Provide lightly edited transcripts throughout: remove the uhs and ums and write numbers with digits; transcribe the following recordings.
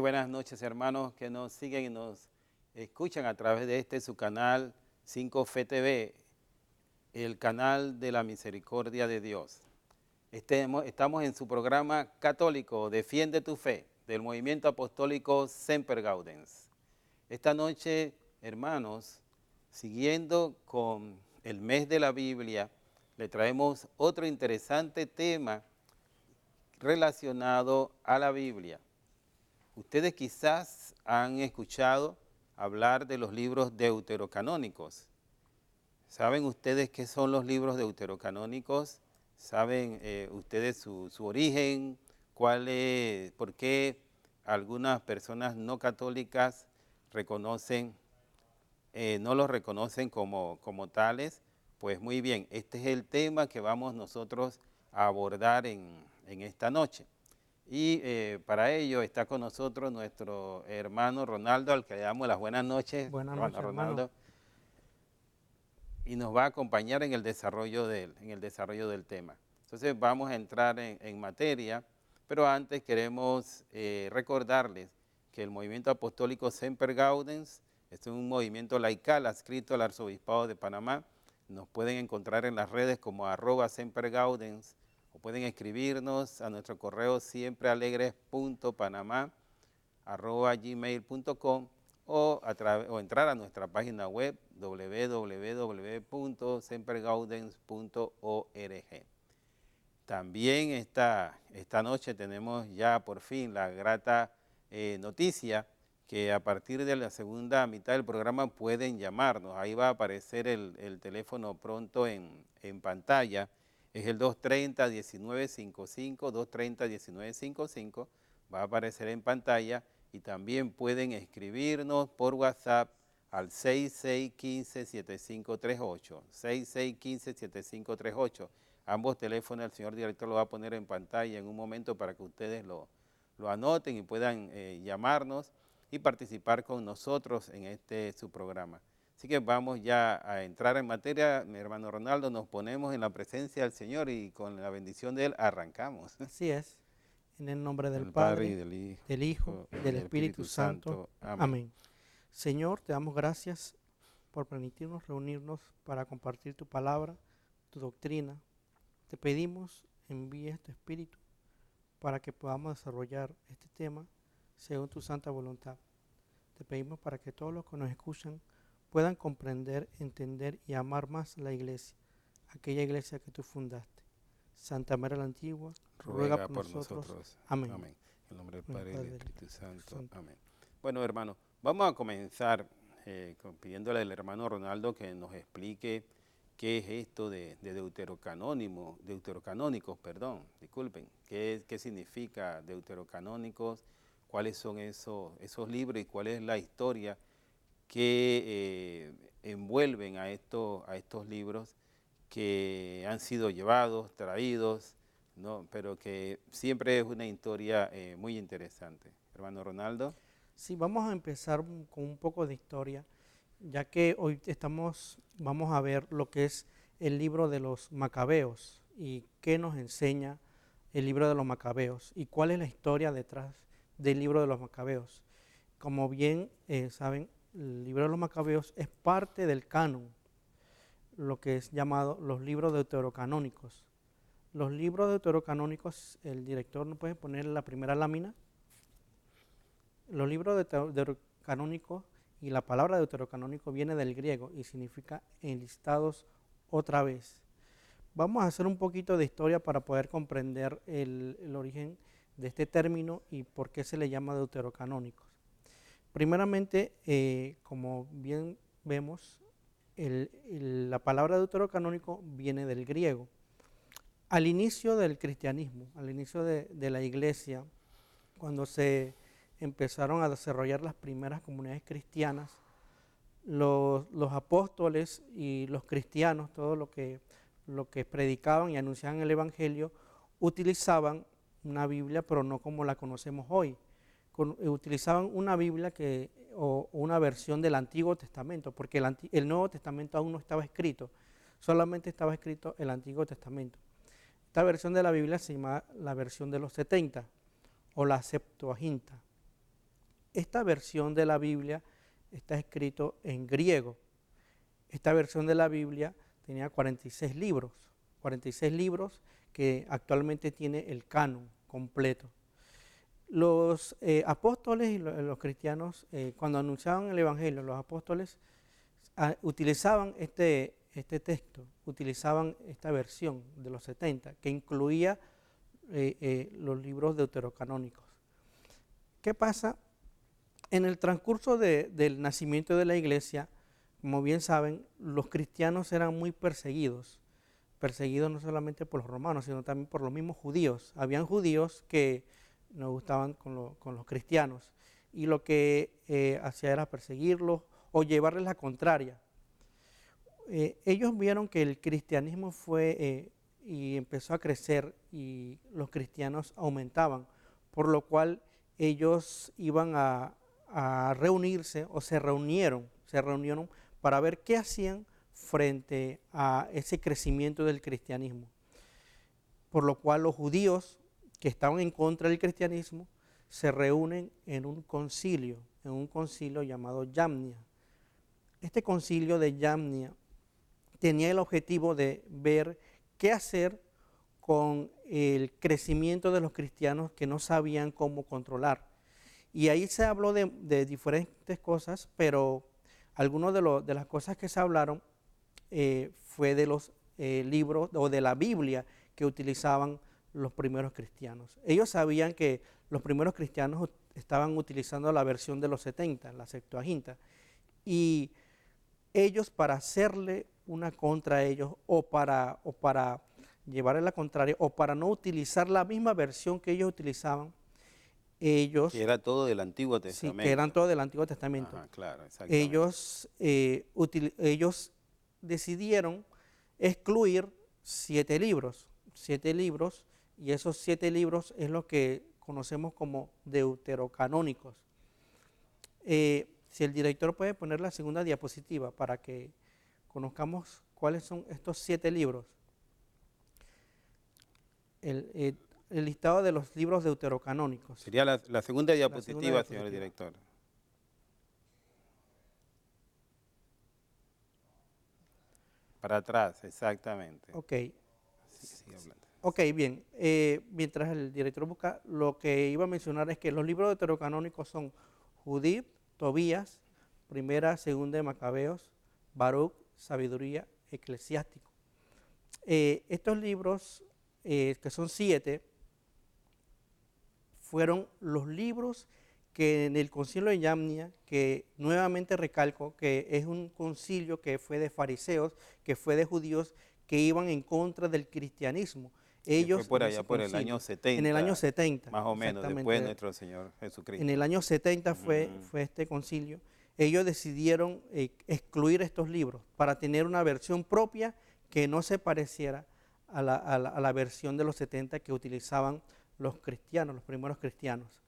buenas noches, hermanos que nos siguen y nos escuchan a través de su canal 5Fe TV, el canal de la misericordia de Dios. Estamos en su programa católico Defiende tu Fe, del movimiento apostólico Semper Gaudens. Esta noche, hermanos, siguiendo con el mes de la Biblia, le traemos otro interesante tema relacionado a la Biblia. Ustedes quizás han escuchado hablar de los libros deuterocanónicos. ¿Saben ustedes qué son los libros deuterocanónicos? ¿Saben ustedes su origen? ¿Por qué algunas personas no católicas no los reconocen como tales? Pues muy bien, este es el tema que vamos nosotros a abordar en esta noche. Y para ello está con nosotros nuestro hermano Ronaldo, al que le damos las buenas noches. Buenas noches, Ronaldo, y nos va a acompañar en el desarrollo del tema. Entonces vamos a entrar en materia, pero antes queremos recordarles que el movimiento apostólico Semper Gaudens es un movimiento laical adscrito al Arzobispado de Panamá. Nos pueden encontrar en las redes como @sempergaudens, o pueden escribirnos a nuestro correo siemprealegres.panamá@gmail.com o entrar a nuestra página web www.sempergaudens.org. También esta noche tenemos ya por fin la grata noticia que a partir de la segunda mitad del programa pueden llamarnos. Ahí va a aparecer el teléfono pronto en pantalla. Es el 230-1955, 230-1955, va a aparecer en pantalla, y también pueden escribirnos por WhatsApp al 6615-7538, 6615-7538. Ambos teléfonos el señor director lo va a poner en pantalla en un momento para que ustedes lo anoten y puedan llamarnos y participar con nosotros en su programa. Así que vamos ya a entrar en materia, mi hermano Ronaldo, nos ponemos en la presencia del Señor y con la bendición de Él arrancamos. Así es, en el nombre del Padre y Padre, del Hijo y del Espíritu Santo. Amén. Señor, te damos gracias por permitirnos reunirnos para compartir tu palabra, tu doctrina. Te pedimos envíes tu Espíritu para que podamos desarrollar este tema según tu santa voluntad. Te pedimos para que todos los que nos escuchan puedan comprender, entender y amar más la iglesia, aquella iglesia que tú fundaste. Santa María la Antigua, ruega por nosotros. Amén. Amén. En el nombre del Padre y del Espíritu Santo. Amén. Bueno, hermanos, vamos a comenzar pidiéndole al hermano Ronaldo que nos explique qué es esto de deuterocanónicos, disculpen. ¿Qué significa deuterocanónicos? ¿Cuáles son esos libros y cuál es la historia que envuelven a estos libros que han sido llevados, traídos, ¿no? Pero que siempre es una historia muy interesante? Hermano Ronaldo. Sí, vamos a empezar con un poco de historia, ya que hoy vamos a ver lo que es el libro de los Macabeos y qué nos enseña el libro de los Macabeos y cuál es la historia detrás del libro de los Macabeos. Como bien saben, el libro de los Macabeos es parte del canon, lo que es llamado los libros deuterocanónicos. Los libros deuterocanónicos, el director nos puede poner la primera lámina. Los libros deuterocanónicos, y la palabra deuterocanónico viene del griego y significa enlistados otra vez. Vamos a hacer un poquito de historia para poder comprender el origen de este término y por qué se le llama deuterocanónicos. Primeramente, como bien vemos, la palabra deuterocanónico viene del griego. Al inicio del cristianismo, al inicio de la iglesia, cuando se empezaron a desarrollar las primeras comunidades cristianas, los apóstoles y los cristianos, todo lo que predicaban y anunciaban el evangelio, utilizaban una Biblia, pero no como la conocemos hoy. Utilizaban una Biblia o una versión del Antiguo Testamento, porque el Nuevo Testamento aún no estaba escrito, solamente estaba escrito el Antiguo Testamento. Esta versión de la Biblia se llama la versión de los 70 o la Septuaginta. esta versión de la Biblia está escrito en griego. Esta versión de la Biblia tenía 46 libros que actualmente tiene el canon completo. Los apóstoles y los cristianos, cuando anunciaban el Evangelio, los apóstoles utilizaban este texto, utilizaban esta versión de los 70, que incluía los libros deuterocanónicos. ¿Qué pasa? En el transcurso del nacimiento de la iglesia, como bien saben, los cristianos eran muy perseguidos no solamente por los romanos, sino también por los mismos judíos. Habían judíos que no gustaban con los cristianos y lo que hacía era perseguirlos o llevarles la contraria. Ellos vieron que el cristianismo fue y empezó a crecer y los cristianos aumentaban, por lo cual ellos iban a reunirse o se reunieron para ver qué hacían frente a ese crecimiento del cristianismo. Por lo cual los judíos que estaban en contra del cristianismo se reúnen en un concilio llamado Yamnia. Este concilio de Yamnia tenía el objetivo de ver qué hacer con el crecimiento de los cristianos que no sabían cómo controlar. Y ahí se habló de diferentes cosas, pero algunas de las cosas que se hablaron fue de los libros o de la Biblia que utilizaban los primeros cristianos. Ellos sabían que los primeros cristianos estaban utilizando la versión de los 70, la Septuaginta, y ellos, para hacerle una contra a ellos o para llevarle la contraria o para no utilizar la misma versión que ellos utilizaban, ellos... Que era todo del Antiguo Testamento. Sí, que eran todo del Antiguo Testamento. Ajá, claro, exactamente. Ellos decidieron excluir 7 libros, y esos 7 libros es lo que conocemos como deuterocanónicos. Si el director puede poner la segunda diapositiva para que conozcamos cuáles son estos 7 libros. El listado de los libros deuterocanónicos. Sería la segunda diapositiva, señor director. Para atrás, exactamente. Ok. Sigue hablando. Ok, bien. Mientras el director busca, lo que iba a mencionar es que los libros deuterocanónicos son Judith, Tobías, Primera, Segunda de Macabeos, Baruch, Sabiduría, Eclesiástico. Estos libros, que son 7, fueron los libros que en el concilio de Yamnia, que nuevamente recalco que es un concilio que fue de fariseos, que fue de judíos que iban en contra del cristianismo. Ellos, fue por allá, por el año 70. En el año 70. Más o menos, después de nuestro Señor Jesucristo. En el año 70 fue este concilio. Ellos decidieron excluir estos libros para tener una versión propia que no se pareciera a la versión de los 70 que utilizaban los cristianos, los primeros cristianos.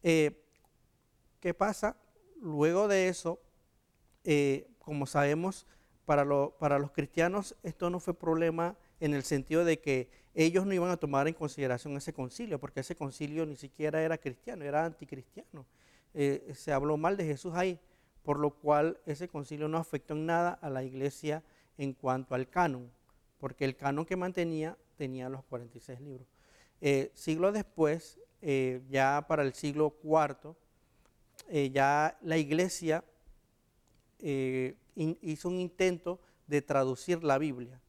¿Qué pasa? Luego de eso, como sabemos, para los cristianos esto no fue problema en el sentido de que ellos no iban a tomar en consideración ese concilio, porque ese concilio ni siquiera era cristiano, era anticristiano. Se habló mal de Jesús ahí, por lo cual ese concilio no afectó en nada a la iglesia en cuanto al canon, porque el canon que mantenía tenía los 46 libros. Siglos después, ya para el siglo IV, ya la iglesia hizo un intento de traducir la Biblia.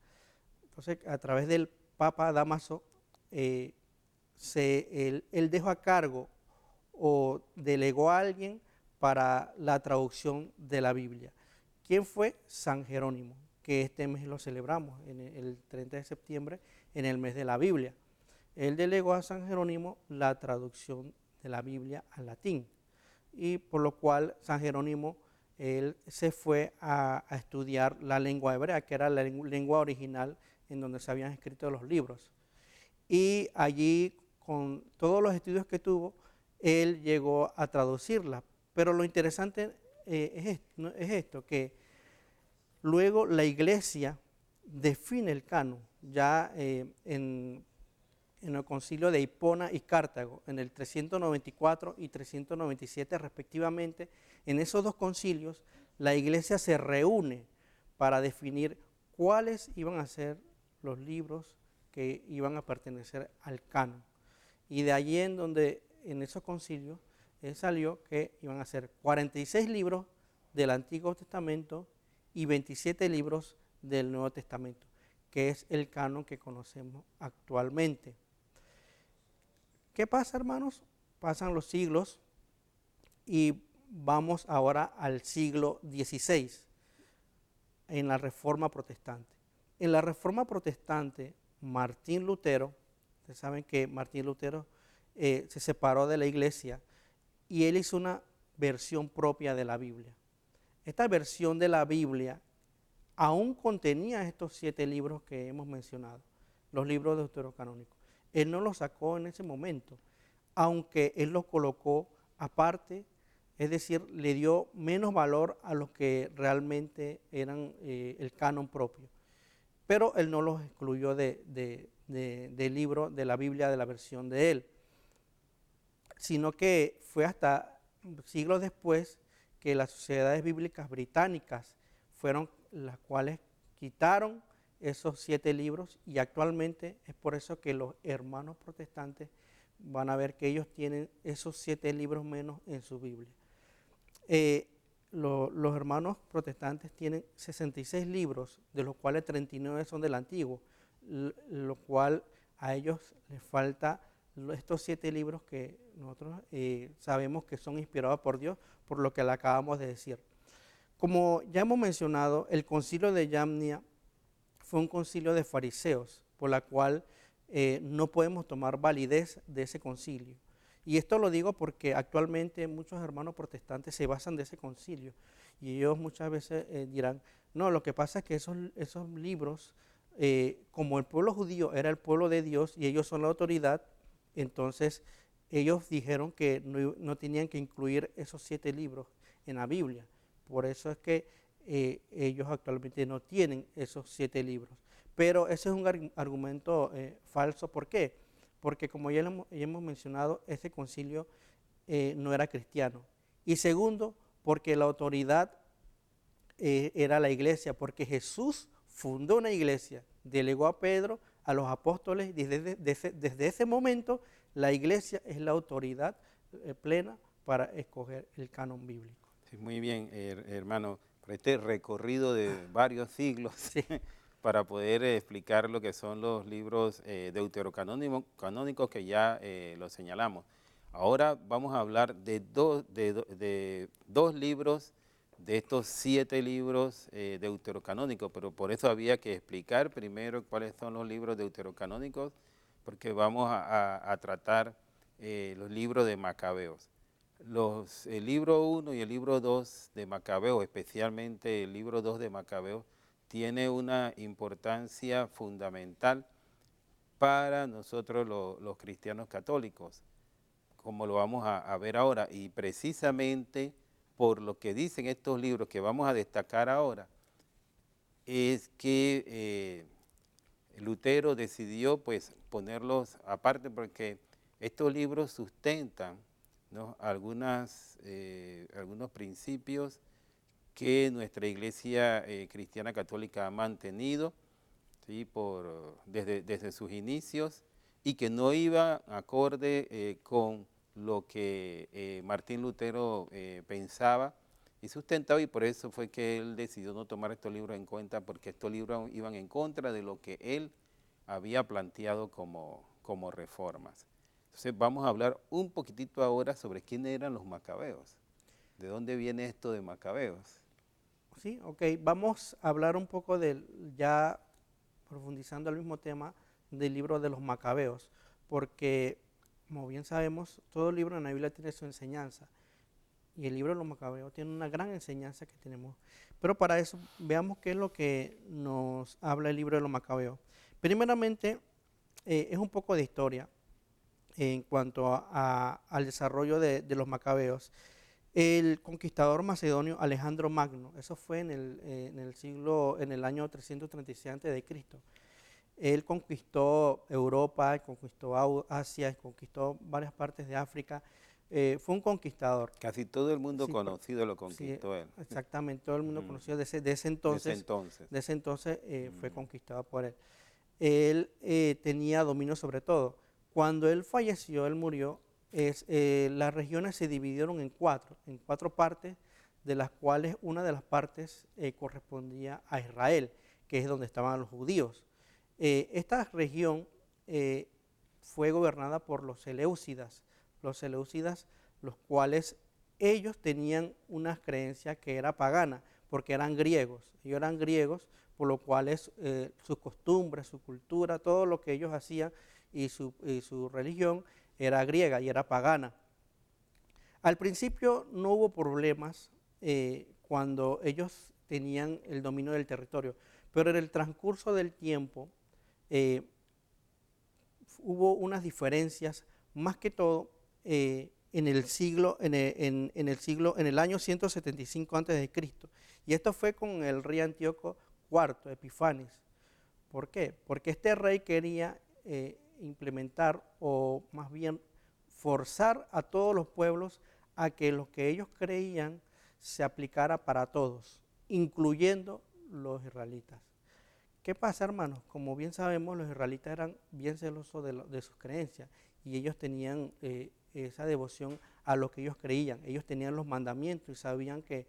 Entonces, a través del Papa Dámaso, él dejó a cargo o delegó a alguien para la traducción de la Biblia. ¿Quién fue? San Jerónimo, que este mes lo celebramos, el 30 de septiembre, en el mes de la Biblia. Él delegó a San Jerónimo la traducción de la Biblia al latín, y por lo cual San Jerónimo él se fue a estudiar la lengua hebrea, que era la lengua original en donde se habían escrito los libros. Y allí, con todos los estudios que tuvo, él llegó a traducirla. Pero lo interesante es esto, que luego la iglesia define el canon. Ya en en el concilio de Hipona y Cartago, en el 394 y 397 respectivamente. En esos dos concilios la iglesia se reúne para definir cuáles iban a ser los libros que iban a pertenecer al canon. Y de allí en esos concilios salió que iban a ser 46 libros del Antiguo Testamento y 27 libros del Nuevo Testamento, que es el canon que conocemos actualmente. ¿Qué pasa, hermanos? Pasan los siglos y vamos ahora al siglo XVI, en la Reforma Protestante. En la Reforma Protestante, Martín Lutero, ustedes saben que Martín Lutero se separó de la iglesia y él hizo una versión propia de la Biblia. Esta versión de la Biblia aún contenía estos 7 libros que hemos mencionado, los libros deuterocanónicos. Él no los sacó en ese momento, aunque él los colocó aparte, es decir, le dio menos valor a los que realmente eran el canon propio. Pero él no los excluyó del libro, de la Biblia, de la versión de él, sino que fue hasta siglos después que las sociedades bíblicas británicas fueron las cuales quitaron esos 7 libros, y actualmente es por eso que los hermanos protestantes van a ver que ellos tienen esos 7 libros menos en su Biblia. Los hermanos protestantes tienen 66 libros, de los cuales 39 son del Antiguo, lo cual a ellos les falta estos 7 libros que nosotros sabemos que son inspirados por Dios, por lo que le acabamos de decir. Como ya hemos mencionado, el concilio de Yamnia fue un concilio de fariseos, por la cual no podemos tomar validez de ese concilio. Y esto lo digo porque actualmente muchos hermanos protestantes se basan de ese concilio, y ellos muchas veces dirán, no, lo que pasa es que esos libros, como el pueblo judío era el pueblo de Dios y ellos son la autoridad, entonces ellos dijeron que no tenían que incluir esos 7 libros en la Biblia. Por eso es que ellos actualmente no tienen esos 7 libros. Pero ese es un argumento falso. ¿Por qué? Porque como ya hemos mencionado, ese concilio no era cristiano. Y segundo, porque la autoridad era la iglesia, porque Jesús fundó una iglesia, delegó a Pedro, a los apóstoles, y desde ese momento la iglesia es la autoridad plena para escoger el canon bíblico. Sí, muy bien, hermano, por este recorrido de varios siglos, Sí. para poder explicar lo que son los libros deuterocanónicos que ya los señalamos. Ahora vamos a hablar de dos libros de estos 7 libros deuterocanónicos, pero por eso había que explicar primero cuáles son los libros deuterocanónicos, porque vamos a tratar los libros de Macabeos. El libro 1 y el libro 2 de Macabeos, especialmente el libro 2 de Macabeos, tiene una importancia fundamental para nosotros los cristianos católicos, como lo vamos a ver ahora, y precisamente por lo que dicen estos libros que vamos a destacar ahora, es que Lutero decidió pues ponerlos aparte, porque estos libros sustentan, ¿no?, algunos principios que nuestra Iglesia Cristiana Católica ha mantenido, ¿sí?, desde sus inicios, y que no iba acorde con lo que Martín Lutero pensaba y sustentaba, y por eso fue que él decidió no tomar estos libros en cuenta, porque estos libros iban en contra de lo que él había planteado como reformas. Entonces vamos a hablar un poquitito ahora sobre quiénes eran los macabeos. ¿De dónde viene esto de macabeos? Sí, ok, vamos a hablar un poco ya profundizando el mismo tema del libro de los macabeos, porque como bien sabemos, todo libro en la Biblia tiene su enseñanza, y el libro de los macabeos tiene una gran enseñanza que tenemos. Pero para eso veamos qué es lo que nos habla el libro de los macabeos. Primeramente, es un poco de historia en cuanto al desarrollo de los macabeos. El conquistador macedonio Alejandro Magno, eso fue en el año 336 a.C., Él conquistó Europa, conquistó Asia, conquistó varias partes de África. Fue un conquistador. Casi todo el mundo Sí, conocido lo sí, conquistó él. exactamente, todo el mundo Ujú. conoció de ese Desde entonces. entonces. De ese entonces fue Mm. conquistado por él. Él tenía dominio sobre todo. Cuando él falleció, él murió, las regiones se dividieron en cuatro partes, de las cuales una de las partes correspondía a Israel, que es donde estaban los judíos. Esta región fue gobernada por los seleucidas, los cuales ellos tenían una creencia que era pagana, porque eran griegos. Ellos eran griegos, por lo cual sus costumbres, su cultura, todo lo que ellos hacían y su religión era griega y era pagana. Al principio no hubo problemas cuando ellos tenían el dominio del territorio, pero en el transcurso del tiempo eh, hubo unas diferencias, más que todo en el año 175 a.C. Y esto fue con el rey Antíoco IV, Epifanes. ¿Por qué? Porque este rey quería implementar, o más bien forzar a todos los pueblos a que lo que ellos creían se aplicara para todos, incluyendo los israelitas. ¿Qué pasa, hermanos? Como bien sabemos, los israelitas eran bien celosos de sus creencias y ellos tenían esa devoción a lo que ellos creían. Ellos tenían los mandamientos y sabían que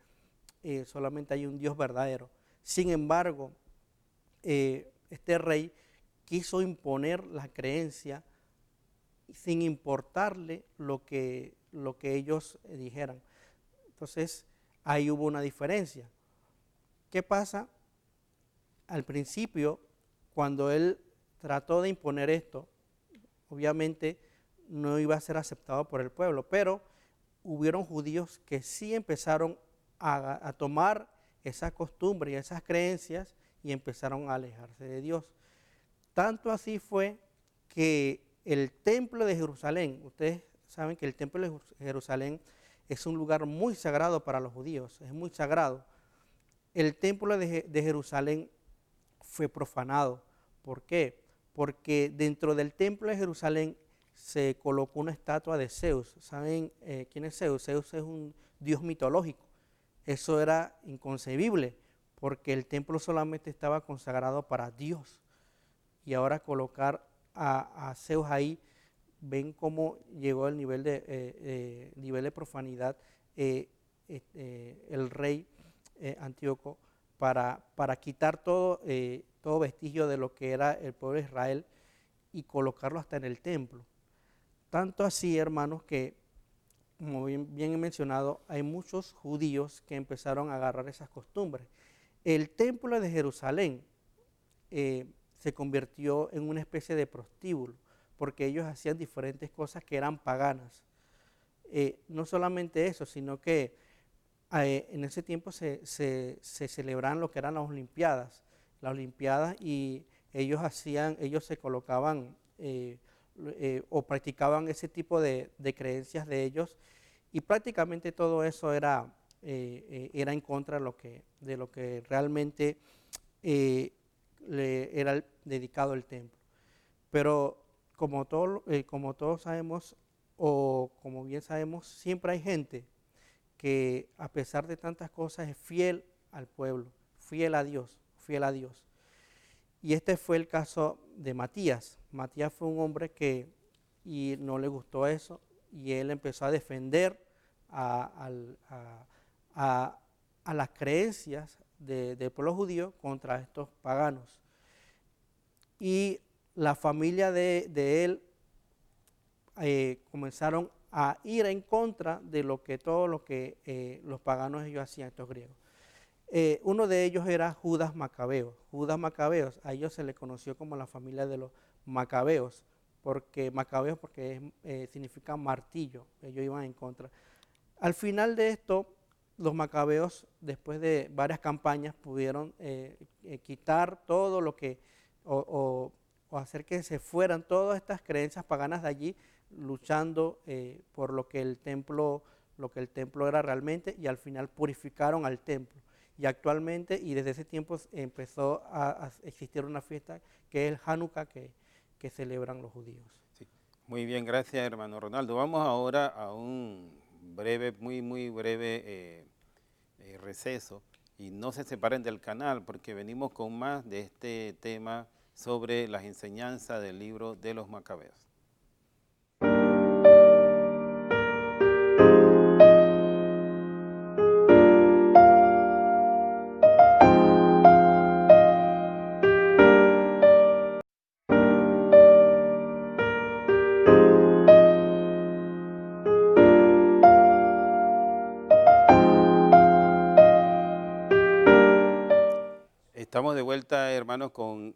solamente hay un Dios verdadero. Sin embargo, este rey quiso imponer la creencia sin importarle lo que ellos dijeran. Entonces, ahí hubo una diferencia. ¿Qué pasa? Al principio, cuando él trató de imponer esto, obviamente no iba a ser aceptado por el pueblo, pero hubieron judíos que sí empezaron a tomar esas costumbres y esas creencias y empezaron a alejarse de Dios. Tanto así fue que el templo de Jerusalén, ustedes saben que el templo de Jerusalén es un lugar muy sagrado para los judíos, es muy sagrado. El templo de Jerusalén fue profanado. ¿Por qué? Porque dentro del templo de Jerusalén se colocó una estatua de Zeus. ¿Saben quién es Zeus? Zeus es un dios mitológico. Eso era inconcebible, porque el templo solamente estaba consagrado para Dios. Y ahora colocar a Zeus ahí, ven cómo llegó el nivel de profanidad el rey Antíoco para quitar todo vestigio de lo que era el pueblo de Israel y colocarlo hasta en el templo. Tanto así, hermanos, que como bien he mencionado, hay muchos judíos que empezaron a agarrar esas costumbres. El templo de Jerusalén se convirtió en una especie de prostíbulo, porque ellos hacían diferentes cosas que eran paganas. No solamente eso, sino que en ese tiempo se celebraban lo que eran las Olimpiadas, y ellos se colocaban o practicaban ese tipo de creencias de ellos, y prácticamente todo eso era en contra de lo que realmente le era dedicado el templo. Pero como todos sabemos, o como bien sabemos, siempre hay gente que a pesar de tantas cosas es fiel al pueblo, fiel a Dios, fiel a Dios. Y este fue el caso de Matías. Matías fue un hombre y no le gustó eso, y él empezó a defender a las creencias del pueblo judío contra estos paganos. Y la familia de él comenzaron a ir en contra de todo lo que los paganos ellos hacían, estos griegos. Uno de ellos era Judas Macabeo. Judas Macabeos, a ellos se le conoció como la familia de los Macabeos, porque significa martillo, ellos iban en contra. Al final de esto, los Macabeos, después de varias campañas, pudieron quitar todo lo que, o hacer que se fueran todas estas creencias paganas de allí, luchando por lo que el templo era realmente, y al final purificaron al templo. y actualmente y desde ese tiempo empezó a existir una fiesta que es el Hanukkah que celebran los judíos. Sí. Muy bien, gracias hermano Ronaldo. Vamos ahora a un breve, muy breve receso y no se separen del canal porque venimos con más de este tema sobre las enseñanzas del libro de los Macabeos. Estamos de vuelta, hermanos, con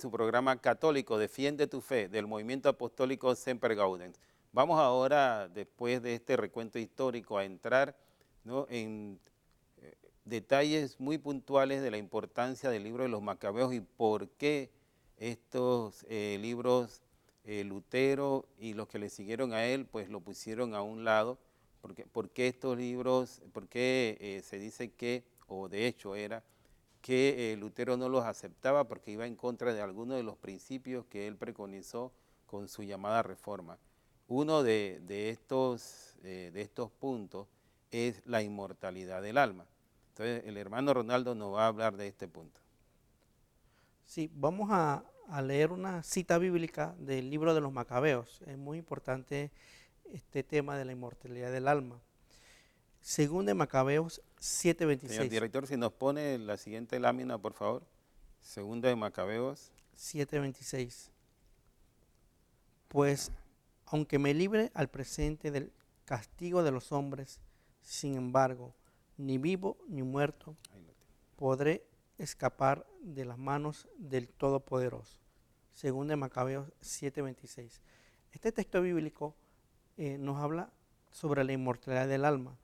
su programa católico, Defiende tu Fe, del Movimiento Apostólico Semper Gaudens. Vamos ahora, después de este recuento histórico, a entrar, ¿no?, en detalles muy puntuales de la importancia del libro de los Macabeos y por qué estos libros, Lutero y los que le siguieron a él, pues lo pusieron a un lado. ¿Por qué estos libros, por qué se dice que, o de hecho era, que Lutero no los aceptaba porque iba en contra de algunos de los principios que él preconizó con su llamada reforma? Uno de estos puntos es la inmortalidad del alma. Entonces el hermano Ronaldo nos va a hablar de este punto. Sí, vamos a leer una cita bíblica del libro de los Macabeos. Es muy importante este tema de la inmortalidad del alma. Según de Macabeos Señor 7:26. director, si nos pone la siguiente lámina, por favor. Segunda de Macabeos. 7:26. Pues aunque me libre al presente del castigo de los hombres, sin embargo, ni vivo ni muerto podré escapar de las manos del Todopoderoso. Según de Macabeos 7:26. Este texto bíblico nos habla sobre la inmortalidad del alma.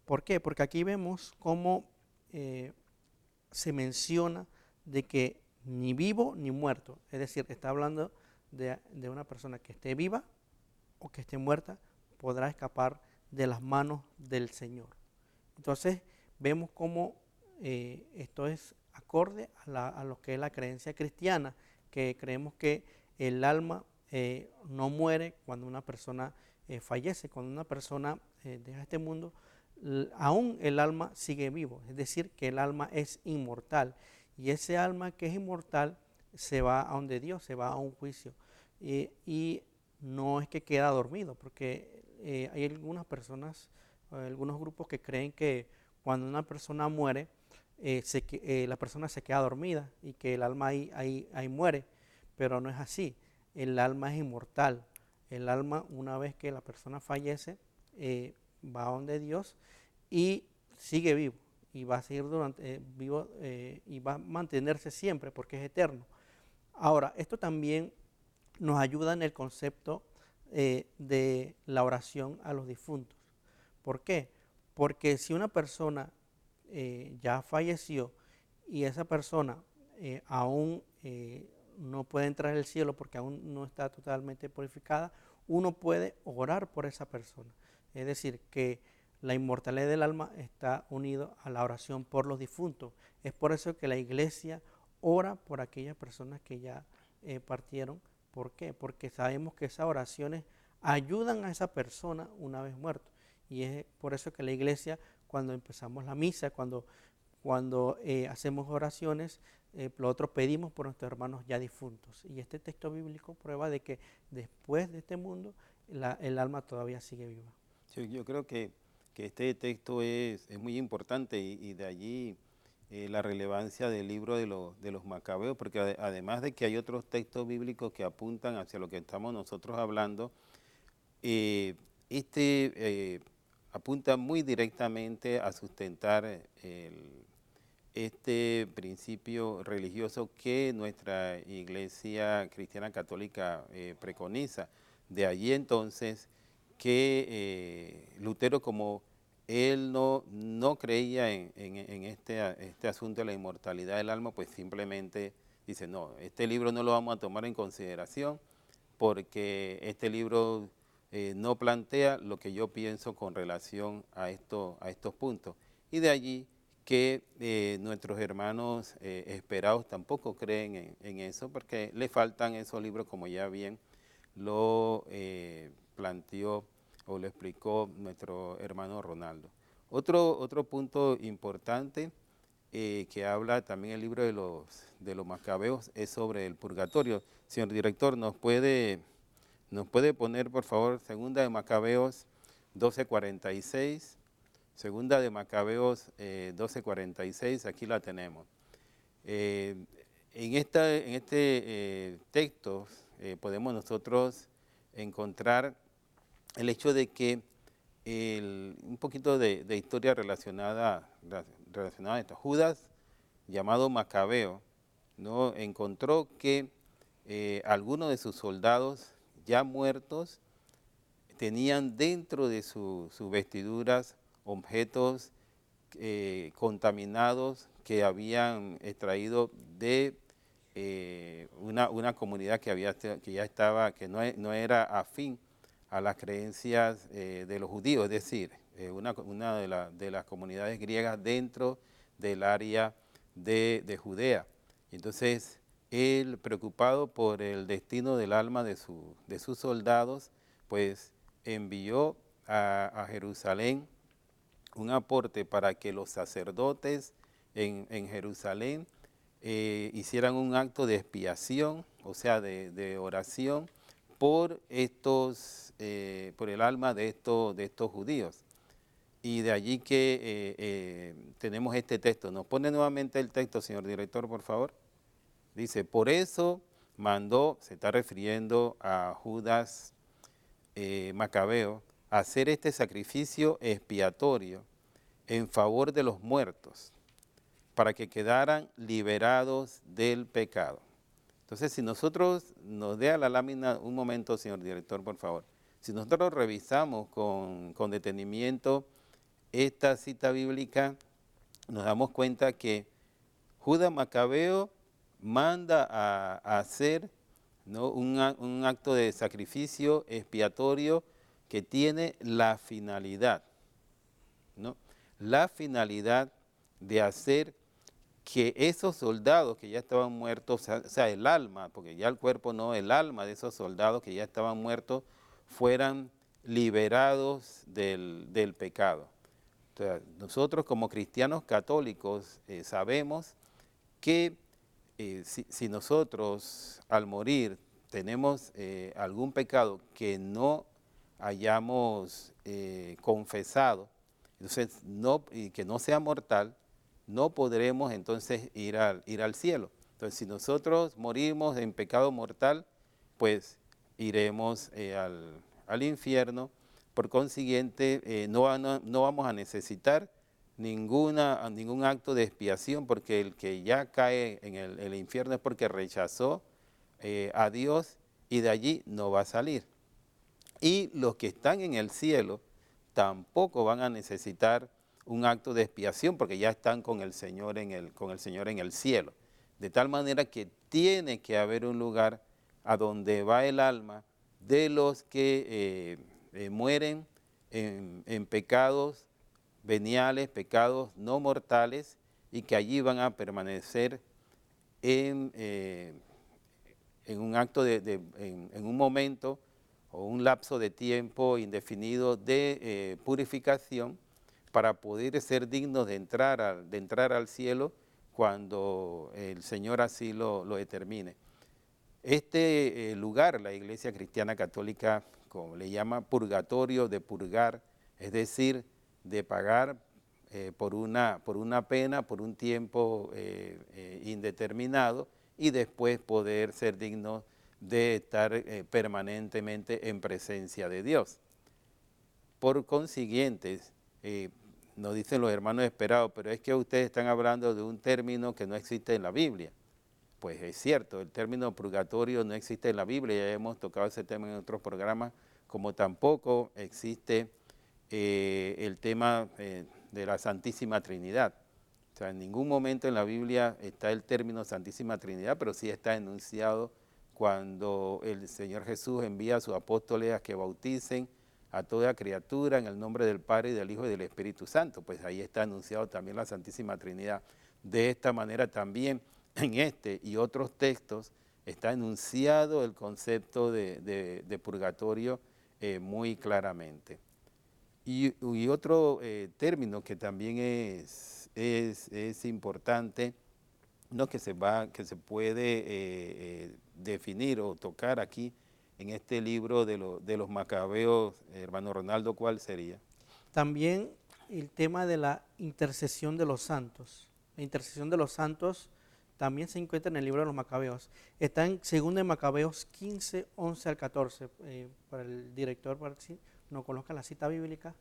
¿Por qué? Porque aquí vemos cómo se menciona de que ni vivo ni muerto, es decir, está hablando de una persona que esté viva o que esté muerta, podrá escapar de las manos del Señor. Entonces vemos cómo esto es acorde a lo que es la creencia cristiana, que creemos que el alma no muere cuando una persona fallece, cuando una persona deja este mundo, aún el alma sigue vivo, es decir, que el alma es inmortal, y ese alma que es inmortal se va a donde Dios, se va a un juicio, y no es que queda dormido, porque hay algunas personas, algunos grupos que creen que cuando una persona muere, la persona se queda dormida y que el alma ahí muere, pero no es así. El alma es inmortal. El alma, una vez que la persona fallece, va a donde Dios y sigue vivo y va a seguir vivo y va a mantenerse siempre porque es eterno. Ahora, esto también nos ayuda en el concepto de la oración a los difuntos. ¿Por qué? Porque si una persona ya falleció y esa persona aún no puede entrar al cielo porque aún no está totalmente purificada, uno puede orar por esa persona. Es decir, que la inmortalidad del alma está unida a la oración por los difuntos. Es por eso que la iglesia ora por aquellas personas que ya partieron. ¿Por qué? Porque sabemos que esas oraciones ayudan a esa persona una vez muerto. Y es por eso que la iglesia, cuando empezamos la misa, cuando hacemos oraciones, nosotros pedimos por nuestros hermanos ya difuntos. Y este texto bíblico prueba de que después de este mundo, el alma todavía sigue viva. Sí, yo creo que este texto es muy importante y de allí la relevancia del libro de los Macabeos, porque además de que hay otros textos bíblicos que apuntan hacia lo que estamos nosotros hablando, apunta muy directamente a sustentar este principio religioso que nuestra Iglesia Cristiana Católica preconiza. De allí entonces que Lutero, como él no creía en este asunto de la inmortalidad del alma, pues simplemente dice, no, este libro no lo vamos a tomar en consideración porque este libro no plantea lo que yo pienso con relación a estos puntos. Y de allí que nuestros hermanos esperados tampoco creen en eso, porque le faltan esos libros, como ya bien lo planteó o lo explicó nuestro hermano Ronaldo. Otro punto importante que habla también el libro de los Macabeos es sobre el purgatorio. Señor director, ¿nos puede poner, por favor, segunda de Macabeos 12:46? Segunda de Macabeos 12:46, aquí la tenemos. En este texto podemos nosotros encontrar el hecho de que un poquito de historia relacionada a esto. Judas, llamado Macabeo, ¿no? Encontró que algunos de sus soldados ya muertos tenían dentro de sus vestiduras objetos contaminados que habían extraído de una comunidad que ya estaba, que no era afín a las creencias de los judíos, es decir, una de las comunidades griegas dentro del área de Judea. Entonces, él, preocupado por el destino del alma de sus soldados, pues envió a Jerusalén un aporte para que los sacerdotes en Jerusalén hicieran un acto de expiación, o sea, de oración por por el alma de estos judíos. Y de allí que tenemos este texto. ¿Nos pone nuevamente el texto, señor director, por favor? Dice, por eso mandó, se está refiriendo a Judas Macabeo, a hacer este sacrificio expiatorio en favor de los muertos, para que quedaran liberados del pecado. Entonces, si nosotros, nos dé a la lámina un momento, señor director, por favor. Si nosotros revisamos con detenimiento esta cita bíblica, nos damos cuenta que Judas Macabeo manda a hacer, ¿no?, un acto de sacrificio expiatorio que tiene la finalidad, ¿no?, la finalidad de hacer que esos soldados que ya estaban muertos, o sea, el alma, porque ya el cuerpo no, el alma de esos soldados que ya estaban muertos, fueran liberados del pecado. O sea, nosotros como cristianos católicos sabemos que si nosotros al morir tenemos algún pecado que no hayamos confesado, entonces y que no sea mortal, no podremos entonces ir al cielo. Entonces, si nosotros morimos en pecado mortal, pues iremos al infierno. Por consiguiente, no vamos a necesitar ningún acto de expiación, porque el que ya cae en el infierno es porque rechazó a Dios y de allí no va a salir. Y los que están en el cielo tampoco van a necesitar un acto de expiación, porque ya están con el Señor en el cielo. De tal manera que tiene que haber un lugar a donde va el alma de los que mueren en pecados veniales, pecados no mortales, y que allí van a permanecer en un acto en un momento o un lapso de tiempo indefinido de purificación, para poder ser dignos de entrar al cielo cuando el Señor así lo determine. Este lugar, la Iglesia Cristiana Católica, como le llama, purgatorio, de purgar, es decir, de pagar por una pena, por un tiempo indeterminado, y después poder ser dignos de estar permanentemente en presencia de Dios. Por consiguiente, nos dicen los hermanos esperados, pero es que ustedes están hablando de un término que no existe en la Biblia. Pues es cierto, el término purgatorio no existe en la Biblia, ya hemos tocado ese tema en otros programas, como tampoco existe el tema de la Santísima Trinidad. O sea, en ningún momento en la Biblia está el término Santísima Trinidad, pero sí está enunciado cuando el Señor Jesús envía a sus apóstoles a que bauticen a toda criatura en el nombre del Padre y del Hijo y del Espíritu Santo. Pues ahí está anunciado también la Santísima Trinidad. De esta manera también en este y otros textos está enunciado el concepto de purgatorio muy claramente. Y otro término que también es importante, ¿no? que se puede definir o tocar aquí en este libro de los Macabeos, hermano Ronaldo, ¿cuál sería? También el tema de la intercesión de los santos. La intercesión de los santos también se encuentra en el libro de los Macabeos. Está en 2 de Macabeos 15, 11 al 14. Para el director, para si no conozca la cita bíblica.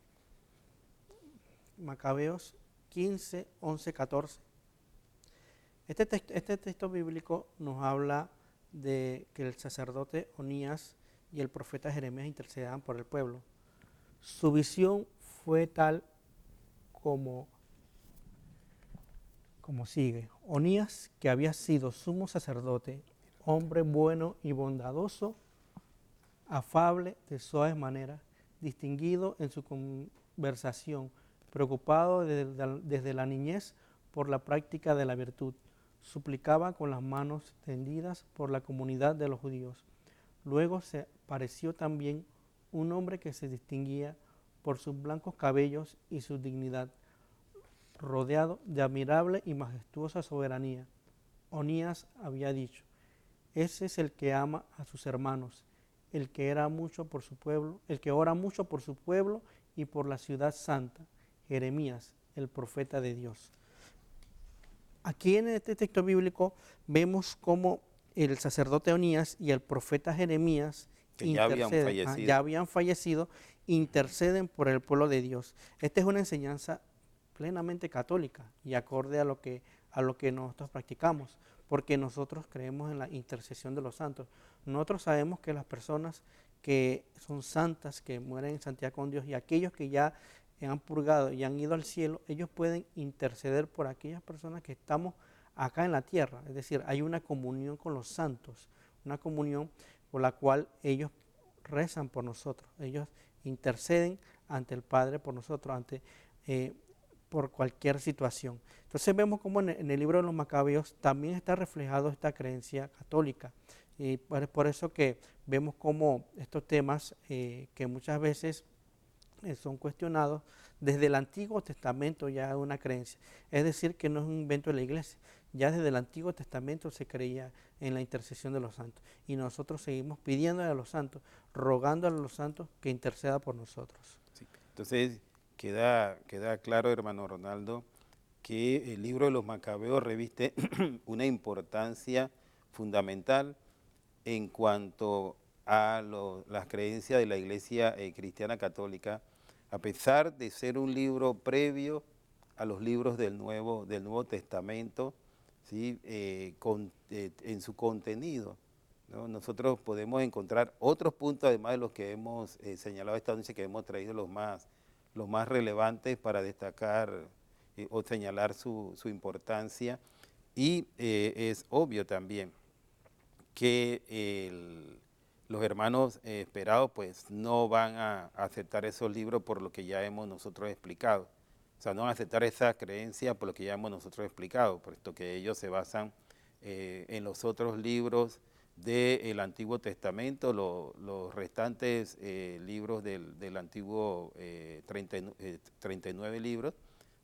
Macabeos 15, 11, 14. Este texto bíblico nos habla de que el sacerdote Onías y el profeta Jeremías intercedan por el pueblo. Su visión fue tal como sigue. Onías, que había sido sumo sacerdote, hombre bueno y bondadoso, afable, de suaves maneras, distinguido en su conversación, preocupado desde la niñez por la práctica de la virtud, suplicaba con las manos tendidas por la comunidad de los judíos. Luego se apareció también un hombre que se distinguía por sus blancos cabellos y su dignidad, rodeado de admirable y majestuosa soberanía. Onías había dicho: ese es el que ama a sus hermanos, el que ora mucho por su pueblo y por la ciudad santa, Jeremías, el profeta de Dios. Aquí en este texto bíblico vemos cómo el sacerdote Onías y el profeta Jeremías que ya habían fallecido, interceden por el pueblo de Dios. Esta es una enseñanza plenamente católica y acorde a lo que nosotros practicamos, porque nosotros creemos en la intercesión de los santos. Nosotros sabemos que las personas que son santas, que mueren en santidad con Dios, y aquellos que ya han purgado y han ido al cielo, ellos pueden interceder por aquellas personas que estamos acá en la tierra. Es decir, hay una comunión con los santos, una comunión por la cual ellos rezan por nosotros, ellos interceden ante el Padre por nosotros, por cualquier situación. Entonces vemos como en el libro de los Macabeos también está reflejado esta creencia católica, y por eso que vemos como estos temas que muchas veces son cuestionados desde el Antiguo Testamento, ya es una creencia, es decir, que no es un invento de la iglesia. Ya desde el Antiguo Testamento se creía en la intercesión de los santos, y nosotros seguimos pidiéndole a los santos, rogándole a los santos que interceda por nosotros. Sí. Entonces queda claro, hermano Ronaldo, que el libro de los Macabeos reviste una importancia fundamental en cuanto a las creencias de la Iglesia cristiana católica, a pesar de ser un libro previo a los libros del Nuevo Testamento, ¿sí? En su contenido, ¿no? Nosotros podemos encontrar otros puntos, además de los que hemos señalado esta noche, que hemos traído los más relevantes para destacar o señalar su importancia, y es obvio también que los hermanos esperados pues no van a aceptar esos libros por lo que ya hemos nosotros explicado. O sea, no van a aceptar esa creencia por lo que ya hemos nosotros explicado, puesto que ellos se basan en los otros libros del Antiguo Testamento, los restantes libros del Antiguo, 39 libros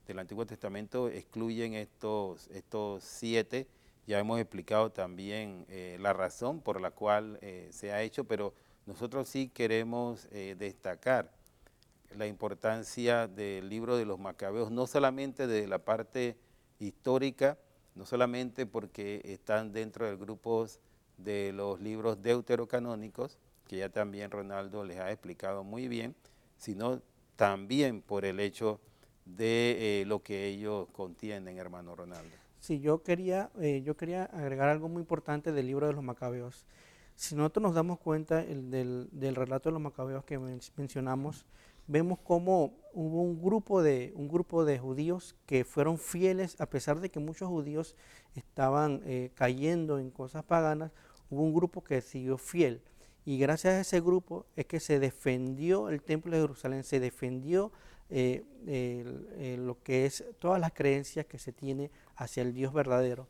del Antiguo Testamento excluyen estos 7. Ya hemos explicado también la razón por la cual se ha hecho, pero nosotros sí queremos destacar la importancia del libro de los Macabeos, no solamente de la parte histórica, no solamente porque están dentro del grupo de los libros deuterocanónicos, que ya también Ronaldo les ha explicado muy bien, sino también por el hecho de lo que ellos contienen, hermano Ronaldo. Sí, yo quería agregar algo muy importante del libro de los Macabeos. Si nosotros nos damos cuenta del relato de los Macabeos que mencionamos, vemos cómo hubo un grupo de judíos que fueron fieles, a pesar de que muchos judíos estaban cayendo en cosas paganas. Hubo un grupo que siguió fiel, Y gracias a ese grupo es que se defendió el templo de Jerusalén, se defendió lo que es todas las creencias que se tiene hacia el Dios verdadero.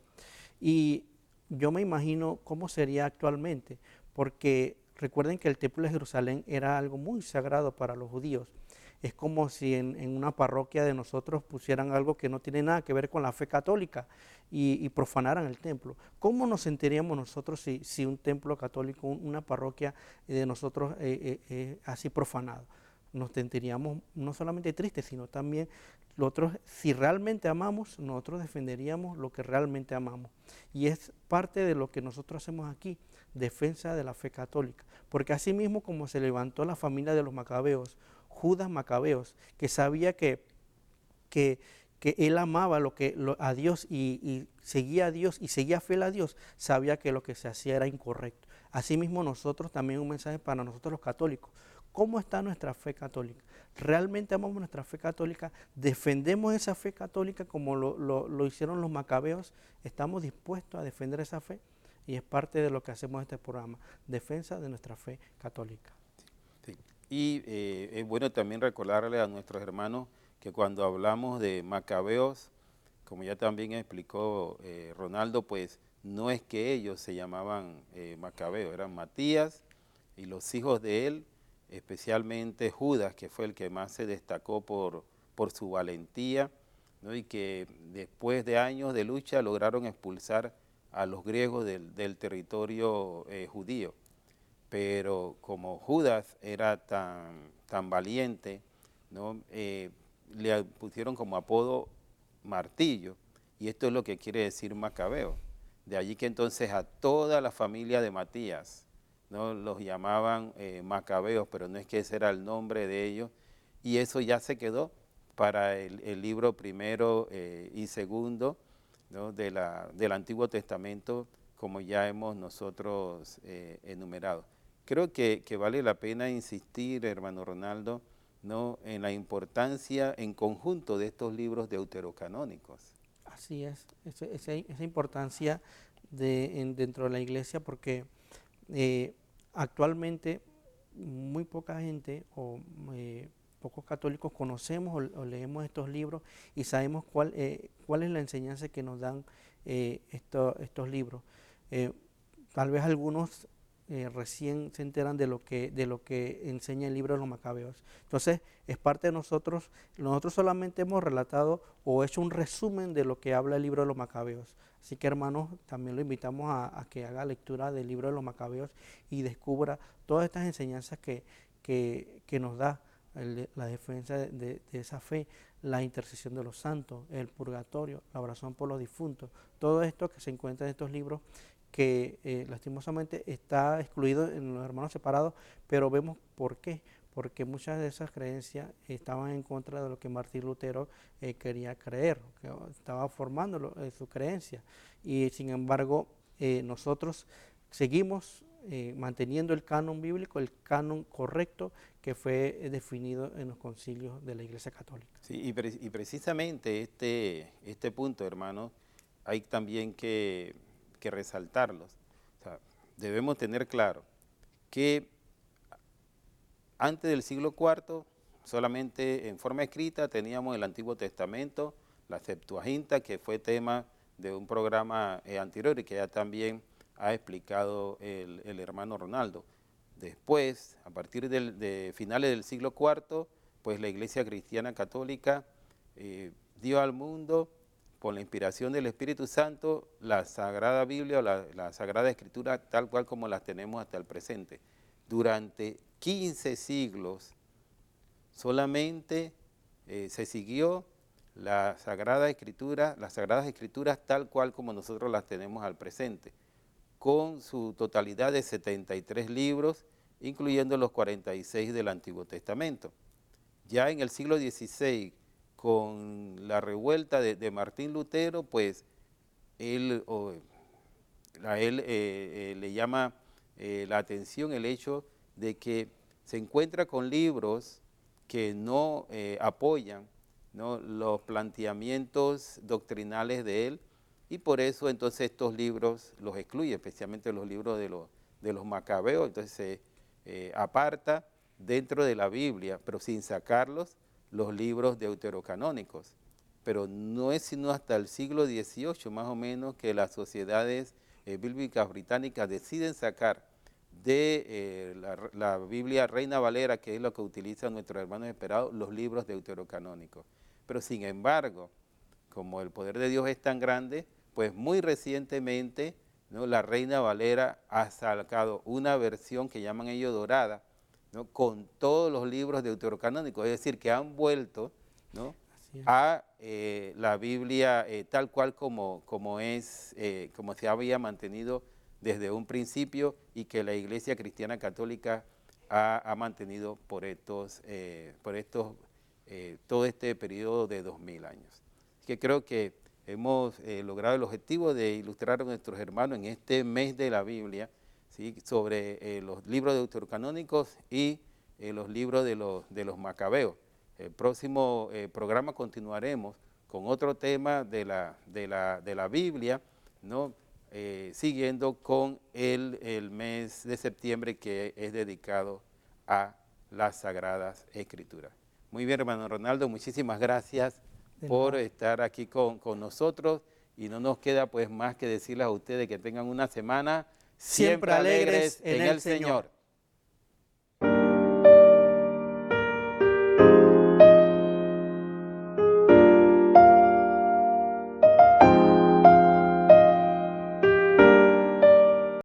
Y yo me imagino cómo sería actualmente, porque recuerden que el templo de Jerusalén era algo muy sagrado para los judíos. Es como si en una parroquia de nosotros pusieran algo que no tiene nada que ver con la fe católica y profanaran el templo. ¿Cómo nos sentiríamos nosotros si un templo católico, una parroquia de nosotros así profanado? Nos sentiríamos no solamente tristes, sino también nosotros, si realmente amamos, nosotros defenderíamos lo que realmente amamos. Y es parte de lo que nosotros hacemos aquí, defensa de la fe católica. Porque así mismo como se levantó la familia de los macabeos, Judas Macabeos, que sabía que, que él amaba a Dios y seguía a Dios y seguía fiel a Dios, sabía que lo que se hacía era incorrecto. Asimismo nosotros, también un mensaje para nosotros los católicos. ¿Cómo está nuestra fe católica? ¿Realmente amamos nuestra fe católica? ¿Defendemos esa fe católica como lo hicieron los macabeos? ¿Estamos dispuestos a defender esa fe? Y es parte de lo que hacemos en este programa, defensa de nuestra fe católica. Sí. Y es bueno también recordarle a nuestros hermanos que cuando hablamos de macabeos, como ya también explicó Ronaldo, pues no es que ellos se llamaban macabeos, eran Matías y los hijos de él, especialmente Judas, que fue el que más se destacó por su valentía, ¿no? Y que después de años de lucha lograron expulsar a los griegos del territorio judío. Pero como Judas era tan valiente, ¿no? Le pusieron como apodo martillo, y esto es lo que quiere decir macabeo. De allí que entonces a toda la familia de Matías, ¿no? Los llamaban macabeos, pero no es que ese era el nombre de ellos, y eso ya se quedó para el libro primero y segundo, ¿no? del Antiguo Testamento, como ya hemos nosotros enumerado. Creo que vale la pena insistir, hermano Ronaldo, ¿no? en la importancia en conjunto de estos libros deuterocanónicos. Así es, esa importancia dentro de la iglesia, porque actualmente muy poca gente pocos católicos conocemos o leemos estos libros y sabemos cuál es la enseñanza que nos dan estos libros. Tal vez algunos recién se enteran de lo que enseña el libro de los Macabeos. Entonces, es parte de nosotros. Nosotros solamente hemos relatado o hecho un resumen de lo que habla el libro de los Macabeos. Así que, hermanos, también lo invitamos a que haga lectura del libro de los Macabeos y descubra todas estas enseñanzas que nos da la defensa de esa fe, la intercesión de los santos, el purgatorio, la oración por los difuntos. Todo esto que se encuentra en estos libros que lastimosamente está excluido en los hermanos separados, pero vemos por qué. Porque muchas de esas creencias estaban en contra de lo que Martín Lutero quería creer, que estaba formando su creencia. Y sin embargo, nosotros seguimos manteniendo el canon bíblico, el canon correcto que fue definido en los concilios de la Iglesia Católica. Sí, y precisamente este punto, hermano, hay también que resaltarlos. O sea, debemos tener claro que antes del siglo IV, solamente en forma escrita teníamos el Antiguo Testamento, la Septuaginta, que fue tema de un programa anterior y que ya también ha explicado el hermano Ronaldo. Después, a partir de finales del siglo IV, pues la Iglesia Cristiana Católica dio al mundo, por la inspiración del Espíritu Santo, la Sagrada Biblia o la Sagrada Escritura tal cual como las tenemos hasta el presente. Durante 15 siglos solamente se siguió la Sagrada Escritura, las Sagradas Escrituras tal cual como nosotros las tenemos al presente, con su totalidad de 73 libros, incluyendo los 46 del Antiguo Testamento. Ya en el siglo XVI, con la revuelta de Martín Lutero, pues él le llama la atención el hecho de que se encuentra con libros que no apoyan, ¿no? los planteamientos doctrinales de él, y por eso entonces estos libros los excluye, especialmente los libros de los macabeos, entonces se aparta dentro de la Biblia, pero sin sacarlos los libros deuterocanónicos. Pero no es sino hasta el siglo XVIII, más o menos, que las sociedades bíblicas británicas deciden sacar de la Biblia Reina Valera, que es lo que utilizan nuestros hermanos esperados, los libros deuterocanónicos. Pero sin embargo, como el poder de Dios es tan grande, pues muy recientemente, ¿no?, la Reina Valera ha sacado una versión que llaman ellos dorada, ¿no?, con todos los libros deuterocanónicos, es decir, que han vuelto, ¿no?, a la Biblia tal cual como se había mantenido desde un principio y que la Iglesia Cristiana Católica ha mantenido por todo este periodo de 2000 años. Que creo que hemos logrado el objetivo de ilustrar a nuestros hermanos en este mes de la Biblia, ¿sí?, sobre los libros deuterocanónicos y los libros de los macabeos. El próximo programa continuaremos con otro tema de la Biblia, ¿no?, siguiendo con el mes de septiembre, que es dedicado a las Sagradas Escrituras. Muy bien, hermano Ronaldo, muchísimas gracias por estar aquí con nosotros, y no nos queda pues más que decirles a ustedes que tengan una semana siempre alegres en el Señor.